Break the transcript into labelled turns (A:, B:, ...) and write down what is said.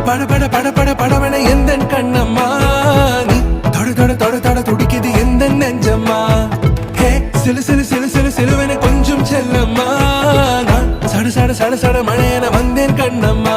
A: பட பட பட பட படவன எந்த கண்ணம்மா நீ தொட தொட தொட தொட துடிக்குது எந்த நெஞ்சம்மா ஹே சிலு சிலு சிலு சிலு சிலுவன கொஞ்சம் செல்லம்மா நான் சட சட சட சட மழையன வந்தேன் கண்ணம்மா